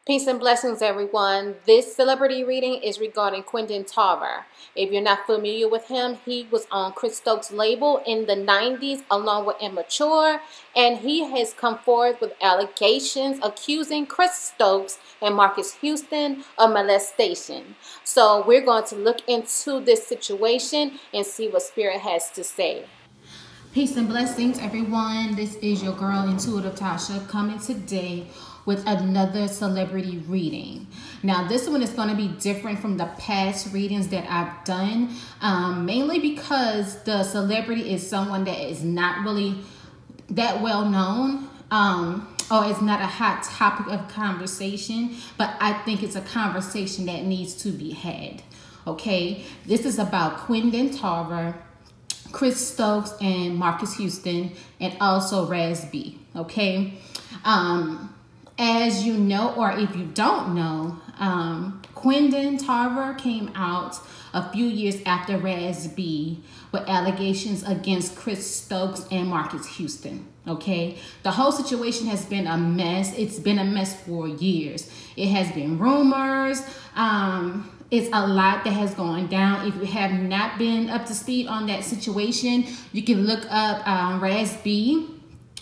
Peace and blessings, everyone. This celebrity reading is regarding Quindon Tarver. If you're not familiar with him, he was on Chris Stokes' label in the 90s along with Immature, and he has come forth with allegations accusing Chris Stokes and Marcus Houston of molestation. So we're going to look into this situation and see what Spirit has to say. Peace and blessings, everyone. This is your girl, Intuitive Tasha, coming today with another celebrity reading. Now, this one is going to be different from the past readings that I've done, mainly because the celebrity is someone that is not really that well known, or it's not a hot topic of conversation, but I think it's a conversation that needs to be had. Okay, this is about Quindon Tarver, Chris Stokes, and Marcus Houston, and also raz-b. Okay, as you know, or if you don't know, Quindon Tarver came out a few years after raz-b with allegations against Chris Stokes and Marcus Houston. Okay, the whole situation has been a mess. It's been a mess for years. It has been rumors. It's a lot that has gone down. If you have not been up to speed on that situation, you can look up raz-b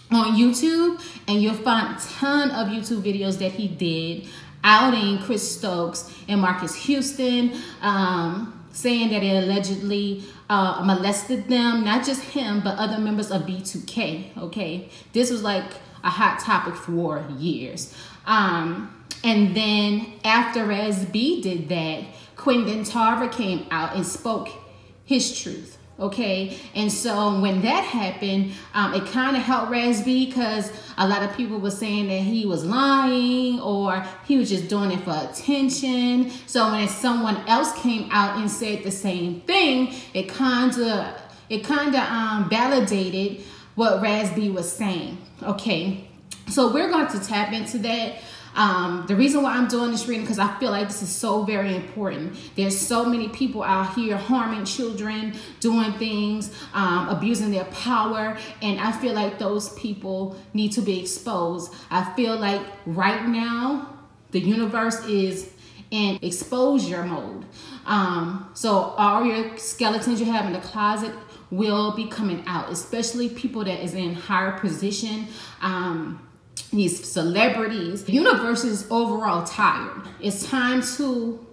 on YouTube, and you'll find a ton of YouTube videos that he did outing Chris Stokes and Marcus Houston, saying that he allegedly molested them, not just him, but other members of B2K. Okay, this was like a hot topic for years. And then after raz-b did that, Quindon Tarver came out and spoke his truth. Okay, and so when that happened, it kind of helped raz-b because a lot of people were saying that he was lying or he was just doing it for attention. So when someone else came out and said the same thing, it kind of validated what raz-b was saying. Okay, so we're going to tap into that. The reason why I'm doing this reading, because I feel like this is so very important. There's so many people out here harming children, doing things, abusing their power, and I feel like those people need to be exposed. I feel like right now the universe is in exposure mode. So all your skeletons you have in the closet will be coming out, especially people that is in higher position. These celebrities. The universe is overall tired. It's time to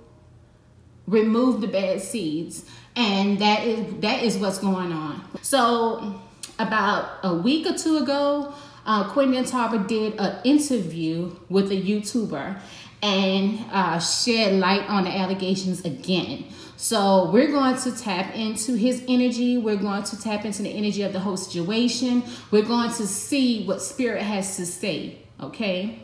remove the bad seeds, and that is what's going on. So about a week or two ago, Quindon Tarver did an interview with a YouTuber and shed light on the allegations again. So we're going to tap into his energy. We're going to tap into the energy of the whole situation. We're going to see what Spirit has to say, okay?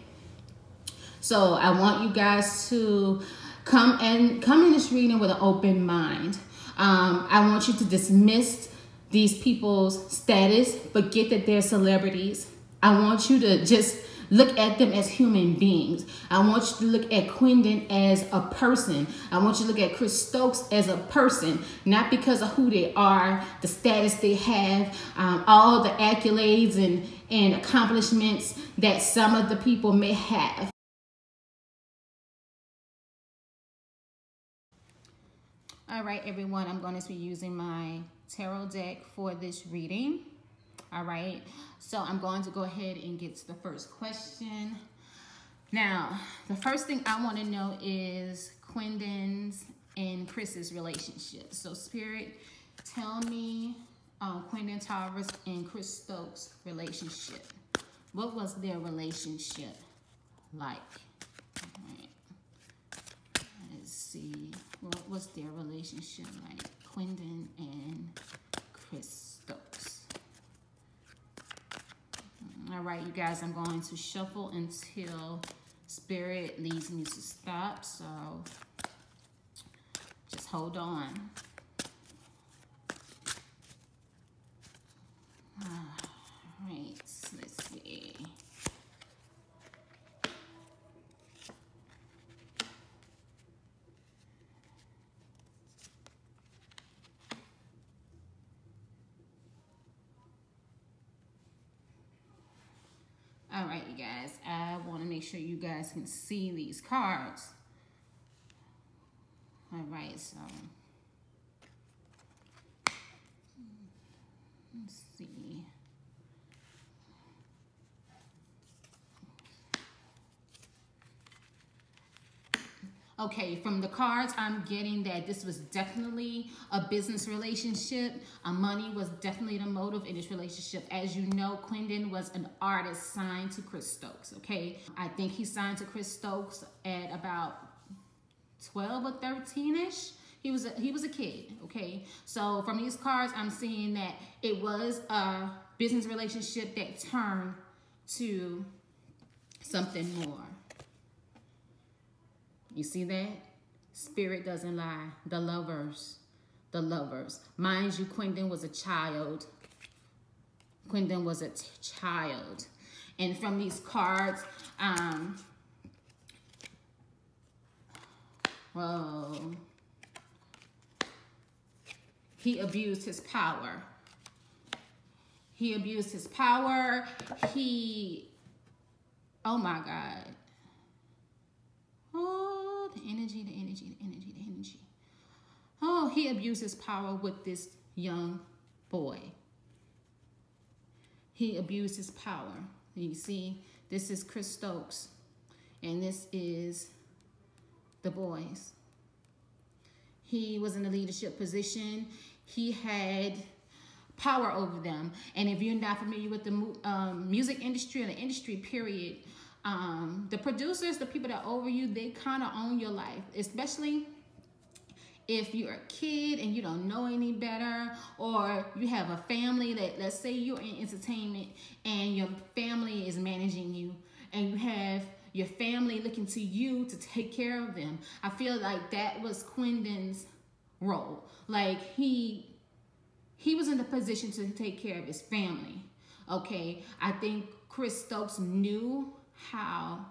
So I want you guys to come in this reading with an open mind. I want you to dismiss these people's status, forget that they're celebrities. I want you to just look at them as human beings. I want you to look at Quindon as a person. I want you to look at Chris Stokes as a person, not because of who they are, the status they have, all the accolades and accomplishments that some of the people may have. All right, everyone, I'm going to be using my tarot deck for this reading. All right, so I'm going to go ahead and get to the first question. Now, the first thing I want to know is Quindon's and Chris's relationship. So, Spirit, tell me Quindon Tarver's and Chris Stokes' relationship. What was their relationship like? All right. Let's see. What was their relationship like? Quindon and Chris Stokes. All right, you guys, I'm going to shuffle until Spirit leads me to stop. So just hold on. All right, let's see. All right, you guys. I want to make sure you guys can see these cards. All right, so let's see. Okay, from the cards, I'm getting that this was definitely a business relationship. Money was definitely the motive in this relationship. As you know, Quindon was an artist signed to Chris Stokes, okay? I think he signed to Chris Stokes at about 12 or 13-ish. He was a kid, okay? So from these cards, I'm seeing that it was a business relationship that turned to something more. You see that? Spirit doesn't lie. The lovers. The lovers. Mind you, Quindon was a child. Quindon was a child. And from these cards, well, he abused his power. He abused his power. Oh my God. Oh, the energy, the energy, the energy, the energy. Oh, he abused his power with this young boy. He abused his power. You see, this is Chris Stokes, and this is the boys. He was in a leadership position. He had power over them. And if you're not familiar with the music industry or the industry period, the producers, the people that over you, they kind of own your life, especially if you're a kid and you don't know any better, or you have a family that, let's say you're in entertainment and your family is managing you, and you have your family looking to you to take care of them. I feel like that was Quindon's role. Like he was in the position to take care of his family. Okay, I think Chris Stokes knew how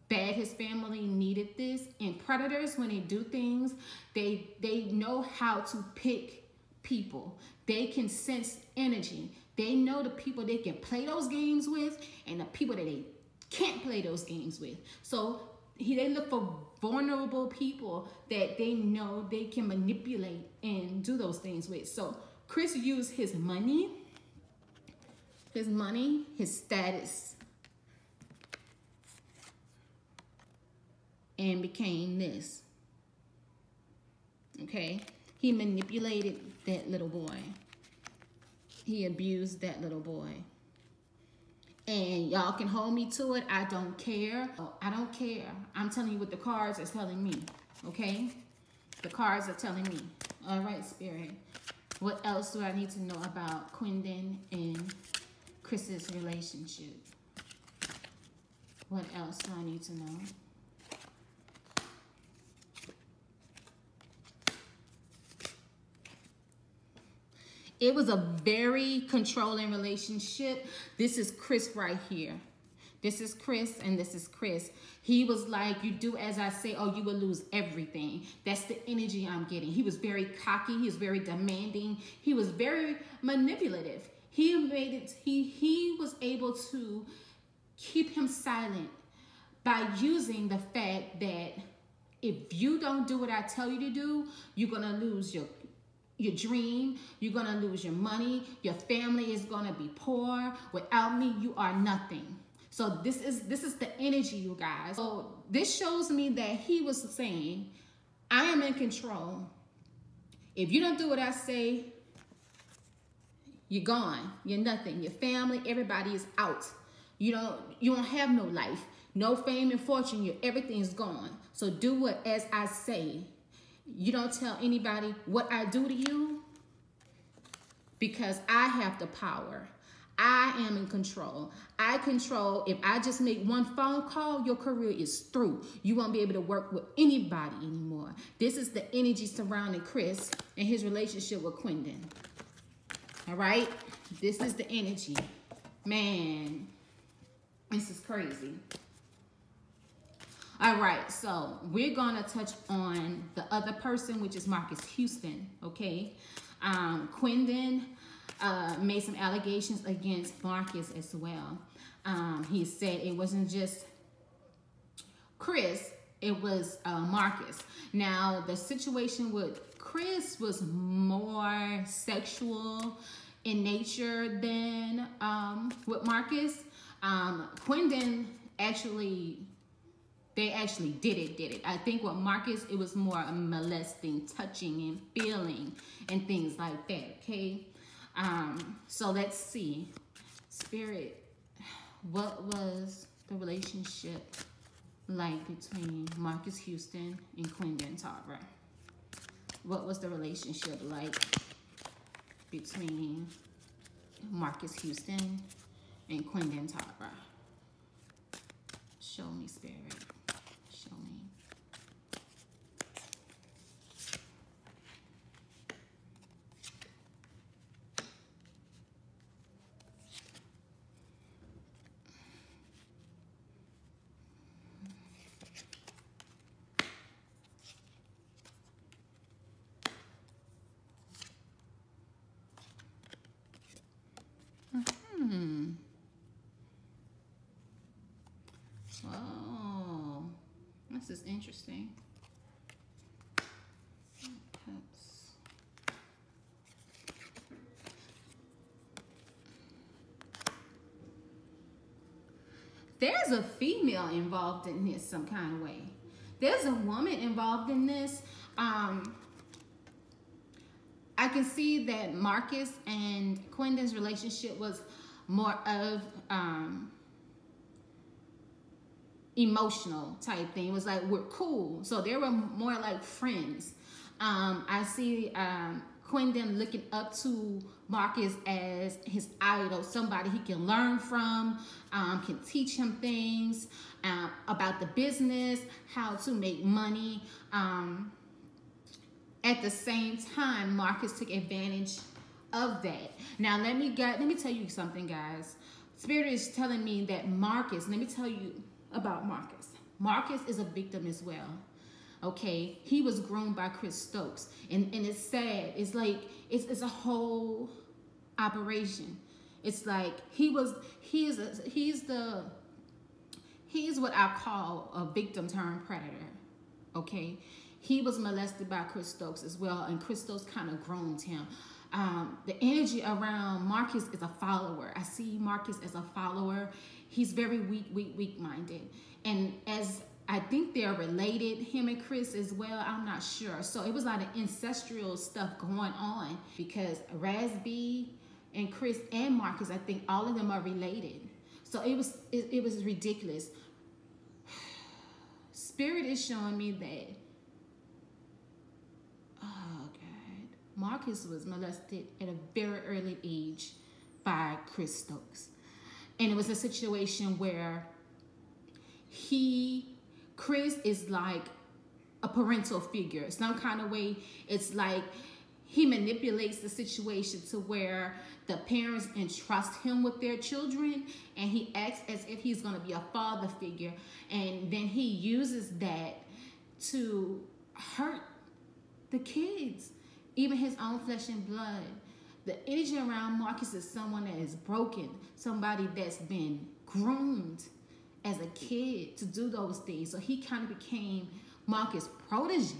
bad his family needed this. And predators, when they do things, they know how to pick people. They can sense energy. They know the people they can play those games with and the people that they can't play those games with. So they look for vulnerable people that they know they can manipulate and do those things with. So Chris used his money, his status, and became this. Okay? He manipulated that little boy. He abused that little boy. And y'all can hold me to it. I don't care. I don't care. I'm telling you what the cards are telling me. Okay? The cards are telling me. All right, Spirit. What else do I need to know about Quindon and Chris's relationship? What else do I need to know? It was a very controlling relationship. This is Chris right here. This is Chris and this is Chris. He was like, you do as I say or you will lose everything. That's the energy I'm getting. He was very cocky. He was very demanding. He was very manipulative. He was able to keep him silent by using the fact that if you don't do what I tell you to do, you're going to lose your dream, you're going to lose your money, your family is going to be poor. Without me, you are nothing. So this is the energy, you guys. So this shows me that he was saying, I am in control. If you don't do what I say, you're gone. You're nothing. Your family, everybody is out. You don't have no life, no fame and fortune. Everything's gone. So do what as I say. You don't tell anybody what I do to you because I have the power. I am in control. I control. If I just make one phone call, your career is through. You won't be able to work with anybody anymore. This is the energy surrounding Chris and his relationship with Quindon. All right? This is the energy. Man, this is crazy. All right, so we're going to touch on the other person, which is Marcus Houston, okay? Quindon made some allegations against Marcus as well. He said it wasn't just Chris, it was Marcus. Now, the situation with Chris was more sexual in nature than with Marcus. Quindon they actually did it. I think with Marcus, it was more molesting, touching, and feeling, and things like that, okay? So let's see. Spirit, what was the relationship like between Marcus Houston and Quindon Tarver? What was the relationship like between Marcus Houston and Quindon Tarver? Show me, Spirit. Show me. Oh, this is interesting. Cups. There's a female involved in this some kind of way. There's a woman involved in this. I can see that Marcus and Quindon's relationship was more of emotional type thing. It was like, we're cool. So they were more like friends. I see Quindon looking up to Marcus as his idol, somebody he can learn from, can teach him things about the business, how to make money. At the same time, Marcus took advantage of that. Now, let me tell you something, guys. Spirit is telling me that Marcus, let me tell you about Marcus. Marcus is a victim as well. Okay, he was groomed by Chris Stokes, and it's sad. It's like it's a whole operation. It's like he is what I call a victim turned predator. Okay, he was molested by Chris Stokes as well, and Chris Stokes kind of groomed him. The energy around Marcus is a follower. I see Marcus as a follower. He's very weak-minded, and as I think they're related, him and Chris as well. I'm not sure. So it was a lot of ancestral stuff going on because raz-b and Chris and Marcus, I think all of them are related. So it was ridiculous. Spirit is showing me that, oh God, Marcus was molested at a very early age by Chris Stokes. And it was a situation where Chris is like a parental figure. Some kind of way, it's like he manipulates the situation to where the parents entrust him with their children, and he acts as if he's going to be a father figure, and then he uses that to hurt the kids, even his own flesh and blood. The energy around Marcus is someone that is broken, somebody that's been groomed as a kid to do those things. So he kind of became Marcus' protege.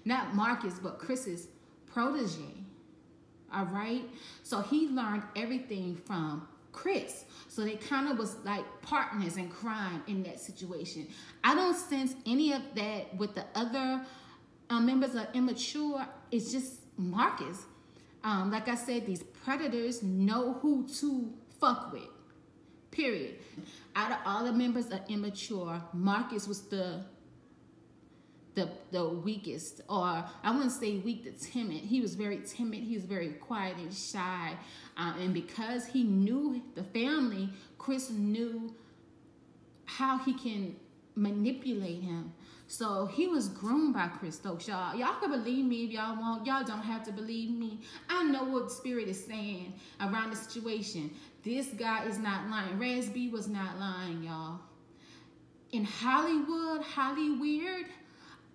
Not Marcus, but Chris's protege. All right? So he learned everything from Chris. So they kind of was like partners in crime in that situation. I don't sense any of that with the other members of Immature. It's just Marcus. Like I said, these predators know who to fuck with. Period. Out of all the members of Immature, Marcus was the weakest, or I wouldn't say weak, the timid. He was very timid. He was very quiet and shy. And because he knew the family, Chris knew how he can manipulate him. So he was groomed by Chris Stokes, y'all. Y'all can believe me if y'all want. Y'all don't have to believe me. I know what Spirit is saying around the situation. This guy is not lying. raz-b was not lying, y'all. In Hollywood, Hollyweird,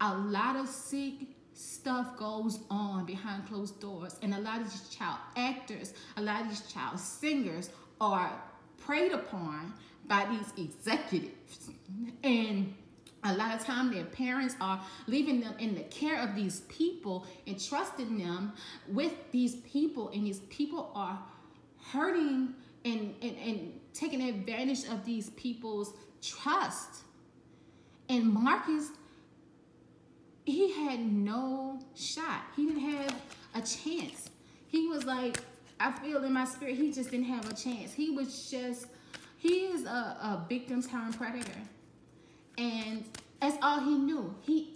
a lot of sick stuff goes on behind closed doors, and a lot of these child actors, a lot of these child singers are preyed upon by these executives, and a lot of time their parents are leaving them in the care of these people and trusting them with these people, and these people are hurting and taking advantage of these people's trust. And Marcus, he had no shot. He didn't have a chance. He was like, I feel in my spirit, he just didn't have a chance. He is a victim turned predator. And that's all he knew. He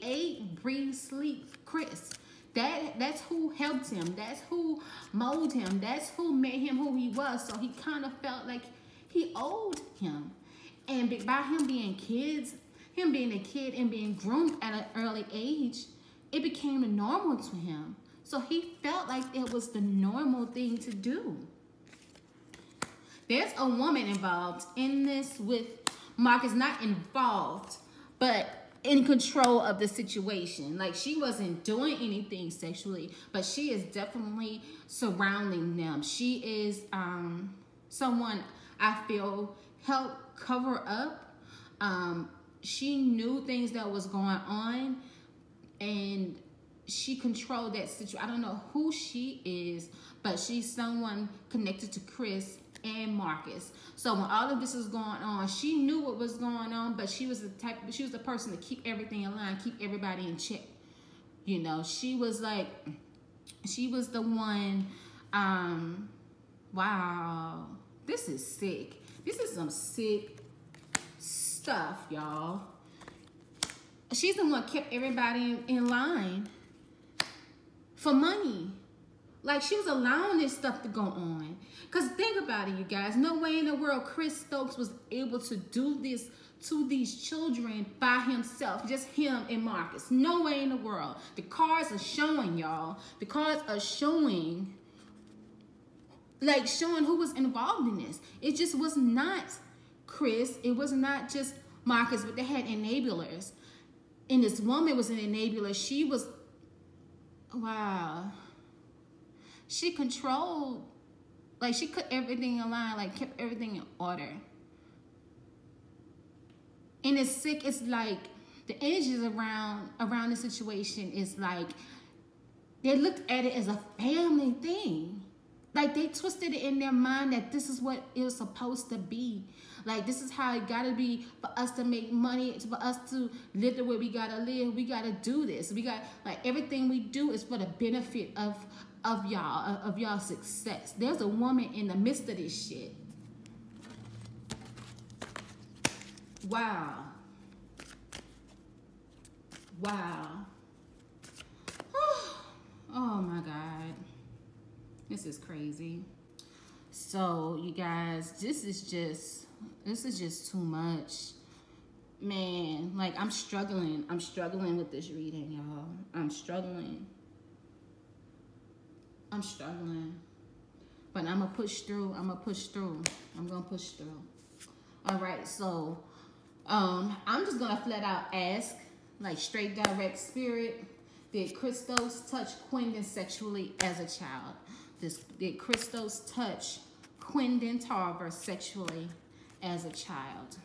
ate, breathed, sleep Chris. That's who helped him. That's who molded him. That's who made him who he was. So he kind of felt like he owed him. And by him being a kid and being groomed at an early age, it became normal to him. So he felt like it was the normal thing to do. There's a woman involved in this with Marcus, not involved, but in control of the situation. Like, she wasn't doing anything sexually, but she is definitely surrounding them. She is someone I feel helped cover up. She knew things that was going on, and she controlled that situation. I don't know who she is, but she's someone connected to Chris and Marcus. So when all of this was going on, she knew what was going on, but she was the person to keep everything in line, keep everybody in check. You know, she was the one. Wow, this is sick. This is some sick stuff, y'all. She's the one kept everybody in line for money. Like, she was allowing this stuff to go on. Because think about it, you guys. No way in the world Chris Stokes was able to do this to these children by himself. Just him and Marcus. No way in the world. The cards are showing, y'all. The cards are showing, like, showing who was involved in this. It just was not Chris. It was not just Marcus, but they had enablers. And this woman was an enabler. She was, wow. She controlled, like, she put everything in line, like, kept everything in order. And it's sick. It's like the energies around the situation is like, they looked at it as a family thing. Like, they twisted it in their mind that this is what it was supposed to be. Like, this is how it gotta be for us to make money, for us to live the way we gotta live. We gotta do this. We got, like, everything we do is for the benefit of y'all success. There's a woman in the midst of this shit. Wow. Wow. Oh my God. This is crazy. So, you guys, this is just too much. Man, like, I'm struggling with this reading, y'all. I'm struggling. But I'm gonna push through. I'm gonna push through. All right, so I'm just gonna flat out ask, like, straight direct spirit, did Chris Stokes touch Quindon sexually as a child? Did Chris Stokes touch Quindon Tarver sexually as a child?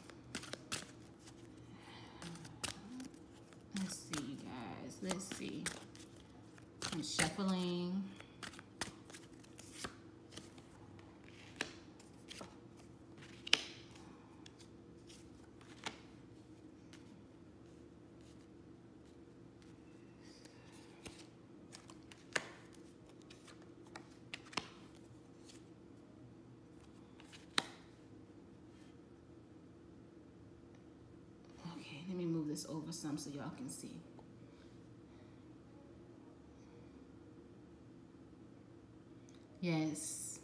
Let's see, you guys. Let's see. I'm shuffling. Let me move this over some so y'all can see. Yes.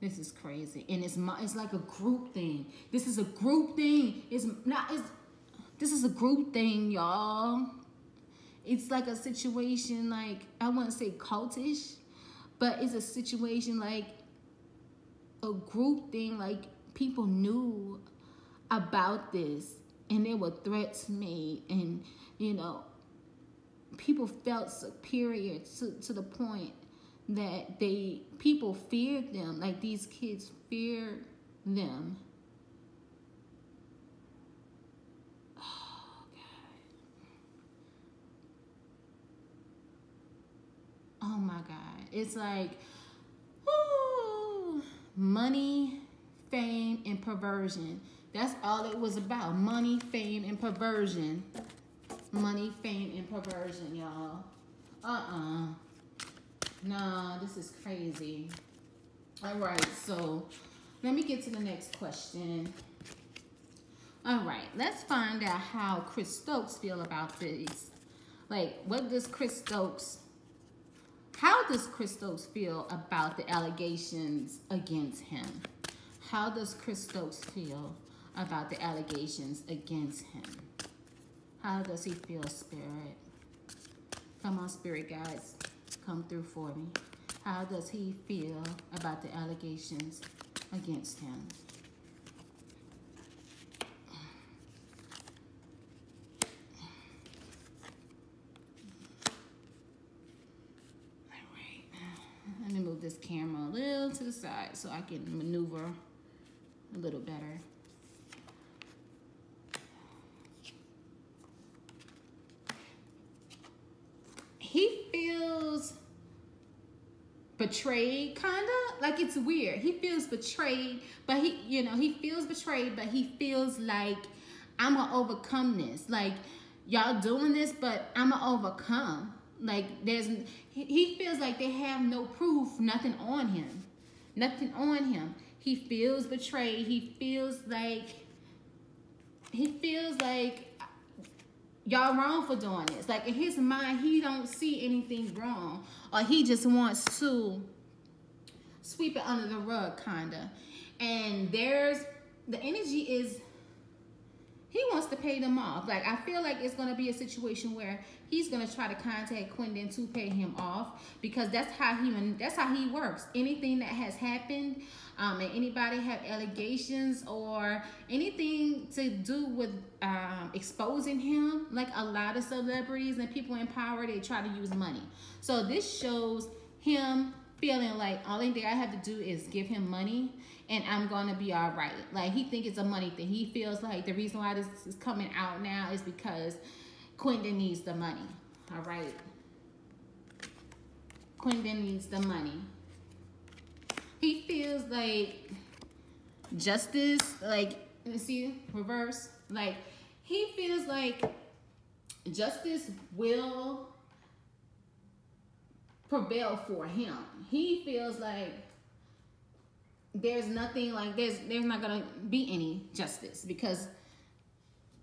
This is crazy. And it's like a group thing. This is a group thing. This is a group thing, y'all. It's like a situation, like, I wouldn't say cultish, but it's a situation like a group thing. Like, people knew about this. And there were threats made, and, you know, people felt superior to the point that people feared them. Like these kids feared them. Oh God. Oh my God. It's like, whoo, money, fame, and perversion. That's all it was about. Money, fame, and perversion. Money, fame, and perversion, y'all. No, this is crazy. All right, so let me get to the next question. All right, let's find out how Chris Stokes feel about this. Like, how does Chris Stokes feel about the allegations against him? How does Chris Stokes feel about the allegations against him? How does he feel, Spirit? Come on, Spirit guides. Come through for me. How does he feel about the allegations against him? All right. Let me move this camera a little to the side so I can maneuver a little better. He feels betrayed, kind of. Like, it's weird. He feels betrayed, but he feels betrayed, but he feels like, I'm going to overcome this. Like, y'all doing this, but I'm going to overcome. Like, he feels like they have no proof, nothing on him. Nothing on him. He feels betrayed. He feels like y'all wrong for doing this. Like, in his mind, he don't see anything wrong, or he just wants to sweep it under the rug, kinda. And the energy is, he wants to pay them off. Like, I feel like it's gonna be a situation where he's gonna try to contact Quindon to pay him off, because that's how he works. Anything that has happened, and anybody have allegations or anything to do with exposing him, like a lot of celebrities and people in power, they try to use money. So this shows him feeling like only thing I have to do is give him money and I'm gonna be all right. Like, he think it's a money thing. He feels like the reason why this is coming out now is because Quindon needs the money. All right, Quindon needs the money. He feels like justice, like, let's see, reverse. Like, he feels like justice will prevail for him. He feels like there's nothing, like there's not gonna be any justice because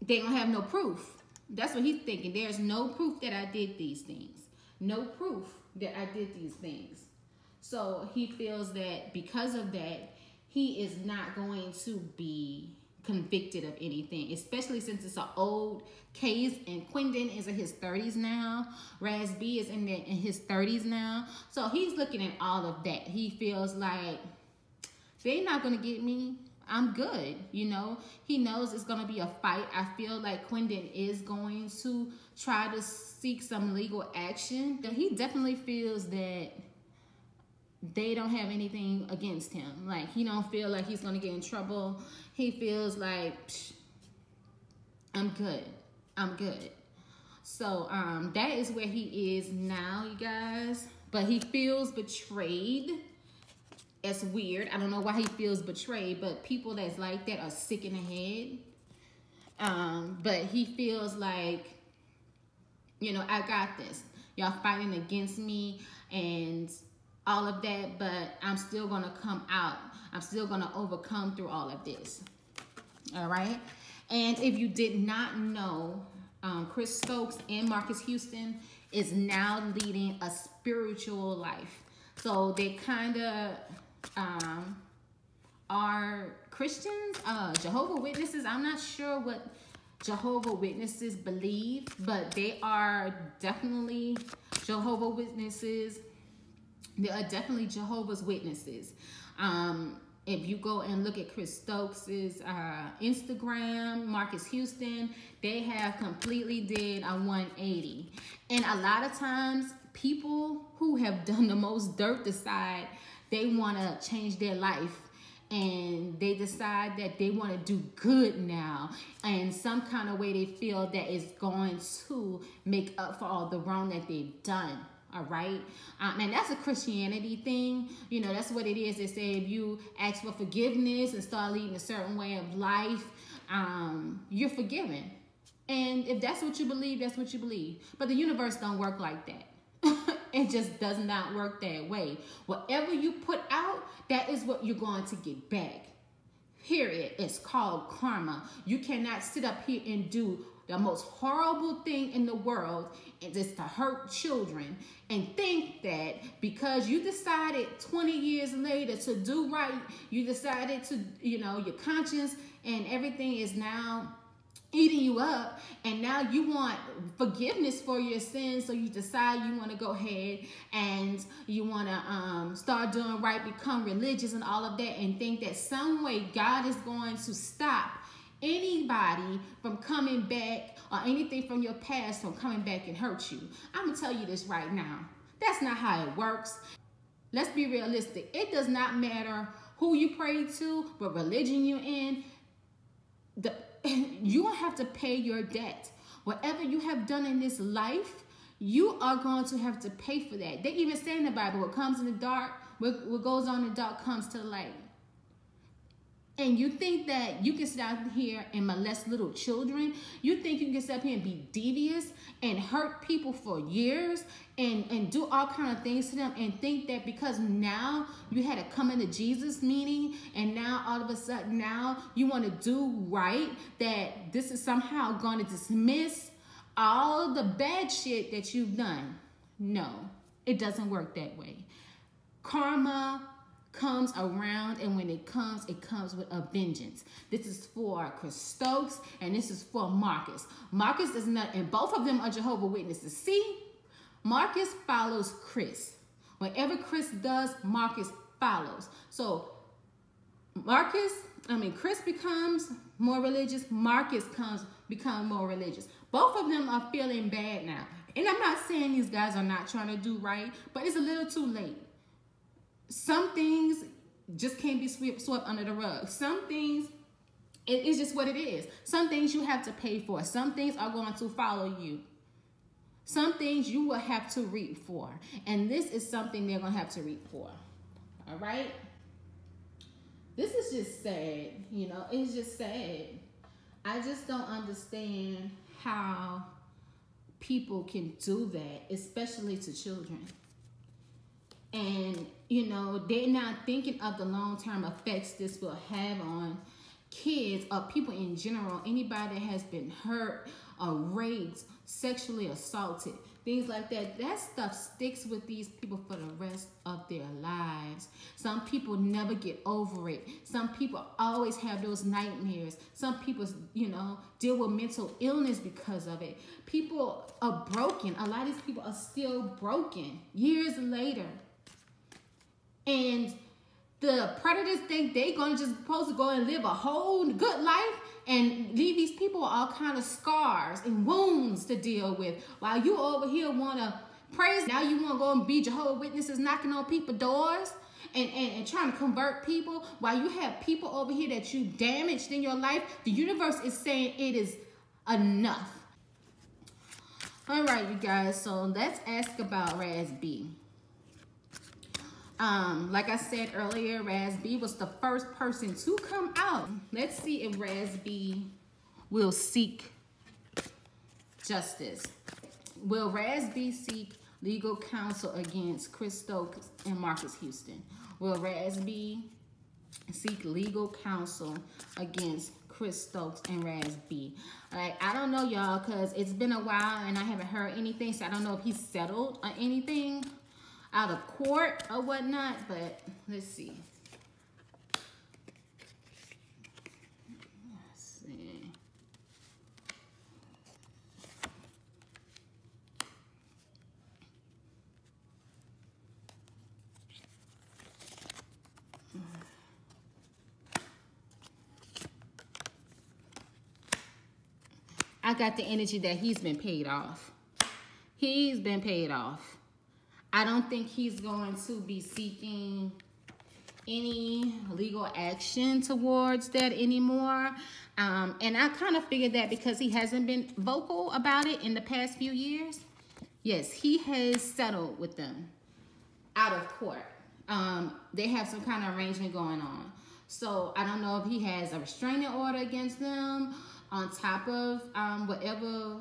they don't have no proof. That's what he's thinking. There's no proof that I did these things. No proof that I did these things. So he feels that because of that, he is not going to be convicted of anything, especially since it's an old case and Quindon is in his 30s now. Raz-b is in his 30s now. So he's looking at all of that. He feels like they're not going to get me. I'm good. You know, he knows it's going to be a fight. I feel like Quindon is going to try to seek some legal action. He definitely feels that they don't have anything against him. Like, he don't feel like he's going to get in trouble. He feels like, I'm good. I'm good. So that is where he is now, you guys. But he feels betrayed. It's weird. I don't know why he feels betrayed, but people that's like that are sick in the head. But he feels like, you know, I got this. Y'all fighting against me and all of that, but I'm still going to come out. I'm still going to overcome through all of this. All right. And if you did not know, Chris Stokes and Marcus Houston is now leading a spiritual life. So they kind of are Christians, Jehovah's Witnesses. I'm not sure what Jehovah's Witnesses believe, but they are definitely Jehovah's Witnesses. They are definitely Jehovah's Witnesses. If you go and look at Chris Stokes' Instagram, Marcus Houston, they have completely did a 180. And a lot of times, people who have done the most dirt decide they want to change their life. And they decide that they want to do good now. And some kind of way they feel that is going to make up for all the wrong that they've done. All right. And that's a Christianity thing. You know, that's what it is. They say if you ask for forgiveness and start leading a certain way of life, you're forgiven. And if that's what you believe, that's what you believe. But the universe don't work like that. It just does not work that way. Whatever you put out, that is what you're going to get back. Period. It's called karma. You cannot sit up here and do the most horrible thing in the world and just to hurt children and think that because you decided 20 years later to do right, you decided to, you know, your conscience and everything is now eating you up, and now you want forgiveness for your sins, so you decide you want to go ahead and you want to start doing right, become religious and all of that, and think that some way God is going to stop anybody from coming back or anything from your past from coming back and hurt you. I'm going to tell you this right now. That's not how it works. Let's be realistic. It does not matter who you pray to, what religion you're in. You have to pay your debt. Whatever you have done in this life, you are going to have to pay for that. They even say in the Bible, what comes in the dark, what goes on in the dark comes to the light. And you think that you can sit out here and molest little children? You think you can sit up here and be devious and hurt people for years and do all kind of things to them and think that because now you had a come into Jesus meeting and now all of a sudden now you want to do right, that this is somehow going to dismiss all the bad shit that you've done? No, it doesn't work that way. Karma comes around, and when it comes with a vengeance. This is for Chris Stokes, and this is for Marcus. Marcus is not, and both of them are Jehovah's Witnesses. See, Marcus follows Chris. Whatever Chris does, Marcus follows. So Chris becomes more religious, Marcus becomes more religious. Both of them are feeling bad now. And I'm not saying these guys are not trying to do right, but it's a little too late. Some things just can't be swept under the rug. Some things, it's just what it is. Some things you have to pay for. Some things are going to follow you. Some things you will have to reap for. And this is something they're going to have to reap for. All right? This is just sad. You know, it's just sad. I just don't understand how people can do that, especially to children. And, you know, they're not thinking of the long-term effects this will have on kids or people in general. Anybody that has been hurt or raped, sexually assaulted, things like that. That stuff sticks with these people for the rest of their lives. Some people never get over it. Some people always have those nightmares. Some people, you know, deal with mental illness because of it. People are broken. A lot of these people are still broken years later. And the predators think they're going to just supposed to go and live a whole good life and leave these people all kind of scars and wounds to deal with. While you over here want to praise, now you want to go and be Jehovah's Witnesses knocking on people's doors and trying to convert people. While you have people over here that you damaged in your life, the universe is saying it is enough. All right, you guys, so let's ask about raz-b. Like I said earlier, raz-b was the first person to come out. Let's see if raz-b will seek justice. Will raz-b seek legal counsel against Chris Stokes and Marcus Houston? Will raz-b seek legal counsel against Chris Stokes and raz-b? Like, I don't know, y'all, because it's been a while and I haven't heard anything, so I don't know if he's settled or anything out of court or whatnot, but let's see. Let's see. I got the energy that he's been paid off. He's been paid off. I don't think he's going to be seeking any legal action towards that anymore. And I kind of figured that because he hasn't been vocal about it in the past few years. Yes, he has settled with them out of court. They have some kind of arrangement going on. So I don't know if he has a restraining order against them on top of whatever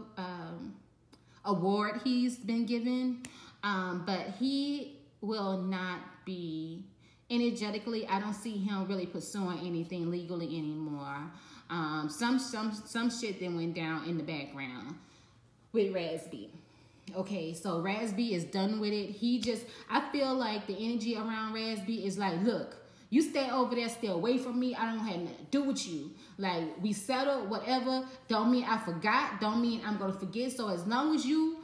award he's been given. But he will not be energetically. I don't see him really pursuing anything legally anymore. Some shit that went down in the background with raz-b. Okay, so raz-b is done with it. I feel like the energy around raz-b is like, look, you stay over there, stay away from me. I don't have nothing to do with you. Like, we settled, whatever. Don't mean I forgot. Don't mean I'm going to forget. So as long as you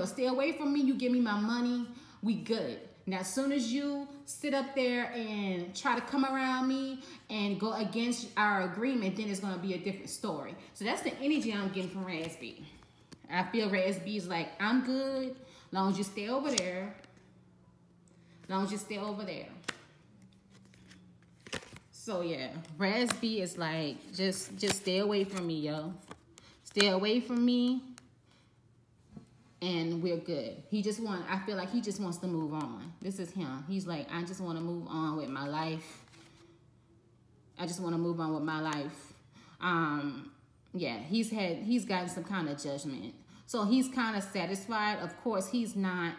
stay away from me, you give me my money, we good. Now, as soon as you sit up there and try to come around me and go against our agreement, then it's going to be a different story. So that's the energy I'm getting from raz-b. I feel raz-b is like, I'm good, as long as you stay over there. As long as you stay over there. So yeah, raz-b is like, just stay away from me, yo. Stay away from me, and we're good. I feel like he just wants to move on. This is him. He's like, I just want to move on with my life. I just want to move on with my life. Yeah, he's gotten some kind of judgment. So he's kind of satisfied. Of course, he's going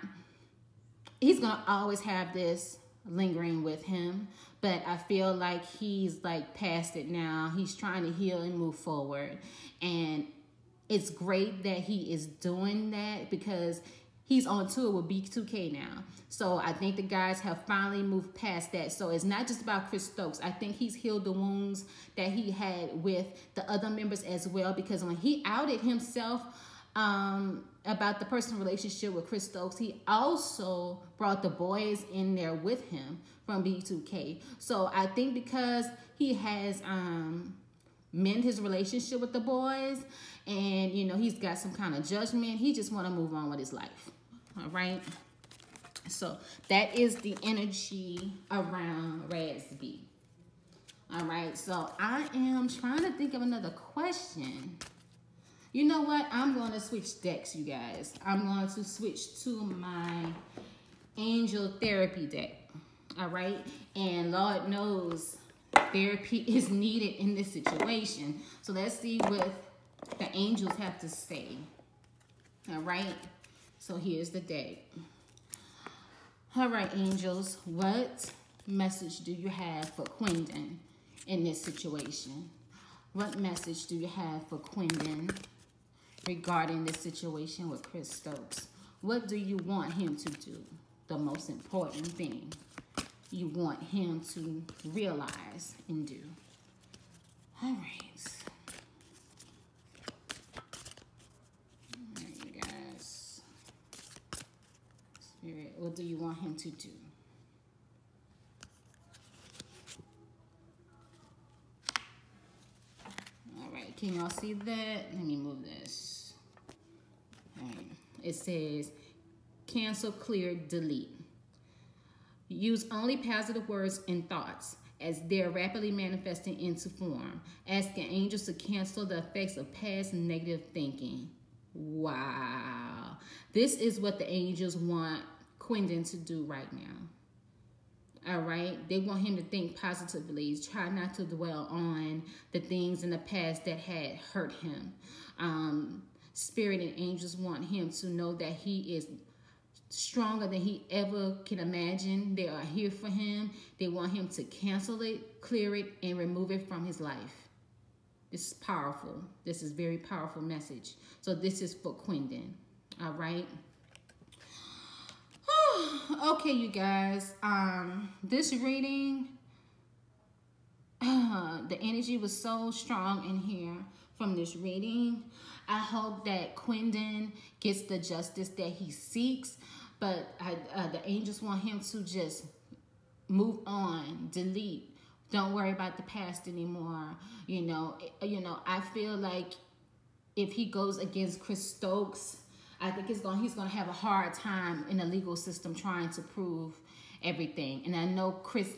to always have this lingering with him, but I feel like he's like past it now. He's trying to heal and move forward, and it's great that he is doing that because he's on tour with B2K now. So I think the guys have finally moved past that. So it's not just about Chris Stokes. I think he's healed the wounds that he had with the other members as well, because when he outed himself about the personal relationship with Chris Stokes, he also brought the boys in there with him from B2K. So I think because he has mended his relationship with the boys, and he's got some kind of judgment, he just want to move on with his life. All right, so that is the energy around raz-b. All right, so I am trying to think of another question. You know what? I'm going to switch decks, you guys. I'm going to switch to my angel therapy deck. All right, and Lord knows therapy is needed in this situation. So let's see what the angels have to say. All right, so here's the deck. All right, angels, what message do you have for Quindon in this situation? What message do you have for Quindon regarding this situation with Chris Stokes? What do you want him to do? The most important thing you want him to realize and do. All right. All right, you guys. Spirit, what do you want him to do? All right, can y'all see that? Let me move this. All right. It says, cancel, clear, delete. Use only positive words and thoughts as they're rapidly manifesting into form. Asking angels to cancel the effects of past negative thinking. Wow. This is what the angels want Quindon to do right now. All right? They want him to think positively. Try not to dwell on the things in the past that had hurt him. Spirit and angels want him to know that he is stronger than he ever can imagine. They are here for him. They want him to cancel it, clear it, and remove it from his life. This is powerful. This is very powerful message. So this is for Quindon. All right. Okay, you guys. This reading, the energy was so strong in here from this reading. I hope that Quindon gets the justice that he seeks. But the angels want him to just move on, delete. Don't worry about the past anymore. I feel like if he goes against Chris Stokes, I think he's gonna have a hard time in the legal system trying to prove everything. And I know Chris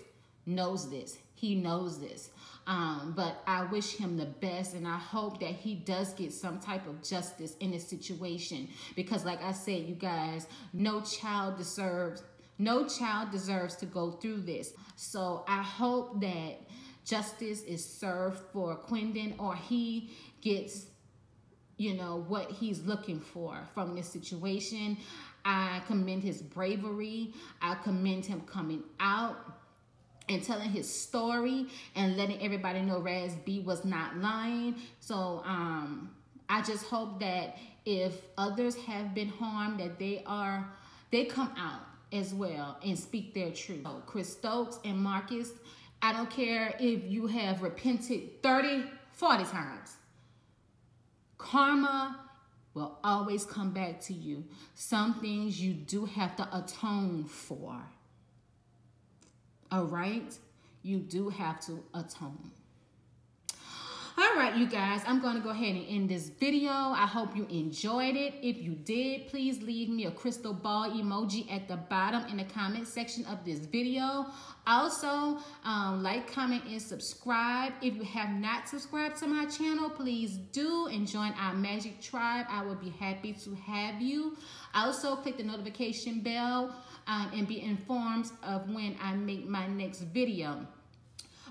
knows this. He knows this. But I wish him the best, and I hope that he does get some type of justice in this situation. Because like I said, you guys, no child deserves to go through this. So I hope that justice is served for Quindon, or he gets, you know, what he's looking for from this situation. I commend his bravery. I commend him coming out and telling his story and letting everybody know raz-b was not lying. So I just hope that if others have been harmed, that they come out as well and speak their truth. So Chris Stokes and Marcus, I don't care if you have repented 30, 40 times. Karma will always come back to you. Some things you do have to atone for. All right? You do have to atone. All right, you guys, I'm going to go ahead and end this video. I hope you enjoyed it. If you did, please leave me a crystal ball emoji at the bottom in the comment section of this video. Also, like, comment, and subscribe. If you have not subscribed to my channel, please do, and join our magic tribe. I will be happy to have you. Also, click the notification bell and be informed of when I make my next video.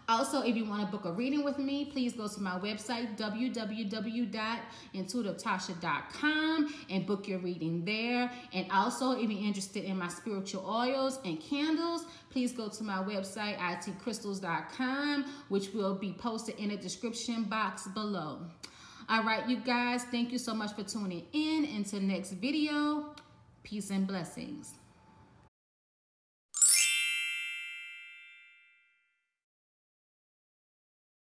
Also, if you want to book a reading with me, please go to my website, www.intuitivetasha.com, and book your reading there. And also, if you're interested in my spiritual oils and candles, please go to my website, itcrystals.com, which will be posted in the description box below. All right, you guys, thank you so much for tuning in. Until next video, peace and blessings.